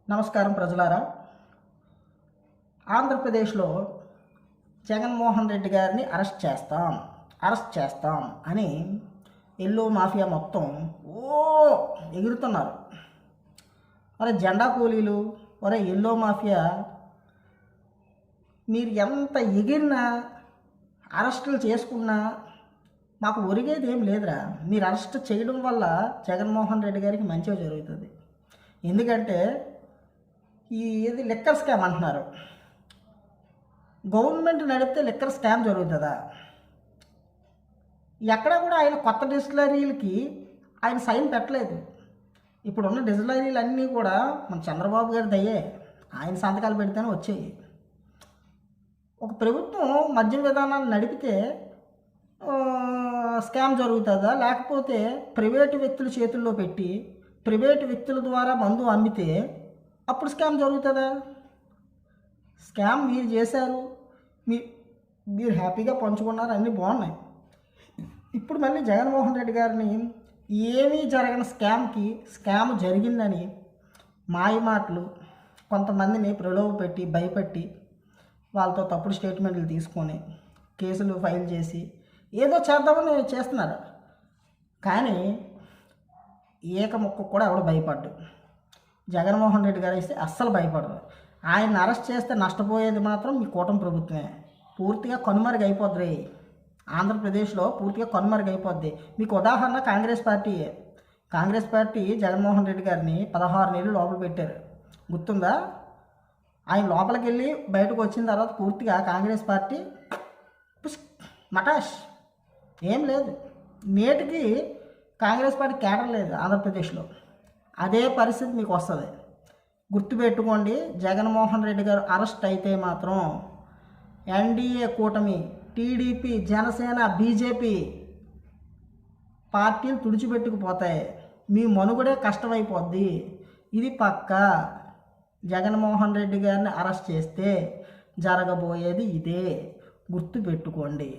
నమస్కారం ప్రజలారా. ఆంధ్రప్రదేశ్లో జగన్మోహన్ రెడ్డి గారిని అరెస్ట్ చేస్తాం అని ఎల్లో మాఫియా మొత్తం ఎగురుతున్నారు. ఒరే జెండా కూలీలు, ఒరే ఎల్లో మాఫియా, మీరు ఎంత ఎగిరినా అరెస్టులు చేసుకున్నా మాకు ఒరిగేది ఏం లేదురా. మీరు అరెస్ట్ చేయడం వల్ల జగన్మోహన్ రెడ్డి గారికి మంచిగా జరుగుతుంది. ఎందుకంటే ఇది లిక్కర్ స్కామ్ అంటున్నారు. గవర్నమెంట్ నడిపితే లిక్కర్ స్కామ్ జరుగుతుందా? ఎక్కడ కూడా ఆయన కొత్త డిస్టిలరీలకి ఆయన సైన్ పెట్టలేదు. ఇప్పుడున్న డిస్టిలరీలు అన్నీ కూడా మన చంద్రబాబు గారి దయ్యే. ఆయన సంతకాలు పెడితేనే వచ్చాయి. ఒక ప్రభుత్వం మద్యం విధానాన్ని నడిపితే స్కామ్ జరుగుతుందా? లేకపోతే ప్రైవేటు వ్యక్తుల చేతుల్లో పెట్టి ప్రైవేటు వ్యక్తుల ద్వారా మందు అమ్మితే అప్పుడు స్కామ్ జరుగుతుందా? స్కామ్ మీరు చేశారు, మీరు హ్యాపీగా పంచుకున్నారు, అన్నీ బాగున్నాయి. ఇప్పుడు మళ్ళీ జగన్మోహన్ రెడ్డి గారిని ఏమీ జరగని స్కామ్ జరిగిందని మాయ మాటలు, కొంతమందిని ప్రలోభపెట్టి భయపెట్టి వాళ్ళతో తప్పుడు స్టేట్మెంట్లు తీసుకొని కేసులు ఫైల్ చేసి ఏదో చేద్దామని చేస్తున్నారు. కానీ ఏకముక్క కూడా ఎవడు భయపడ్డు. జగన్మోహన్ రెడ్డి గారు ఇస్తే అస్సలు భయపడరు. ఆయన అరెస్ట్ చేస్తే నష్టపోయేది మాత్రం మీ కూటమి ప్రభుత్వమే. పూర్తిగా కనుమరుగైపోద్ది. ఆంధ్రప్రదేశ్లో పూర్తిగా కనుమరుగైపోద్ది. మీకు ఉదాహరణ కాంగ్రెస్ పార్టీ జగన్మోహన్ రెడ్డి గారిని 16 నెలలు లోపల పెట్టారు, గుర్తుందా? ఆయన లోపలికి వెళ్ళి బయటకు వచ్చిన తర్వాత పూర్తిగా కాంగ్రెస్ పార్టీ మటాష్, ఏం లేదు. నేటికి కాంగ్రెస్ పార్టీ కేడర్ లేదు ఆంధ్రప్రదేశ్లో. అదే పరిస్థితి మీకు వస్తుంది. గుర్తుపెట్టుకోండి, జగన్మోహన్ రెడ్డి గారు అరెస్ట్ అయితే మాత్రం ఎన్డీఏ కూటమి, టీడీపీ, జనసేన, బీజేపీ పార్టీలు తుడిచిపెట్టుకుపోతాయి. మీ మనుగడే కష్టమైపోద్ది. ఇది పక్కా. జగన్మోహన్ రెడ్డి గారిని అరెస్ట్ చేస్తే జరగబోయేది ఇదే. గుర్తుపెట్టుకోండి.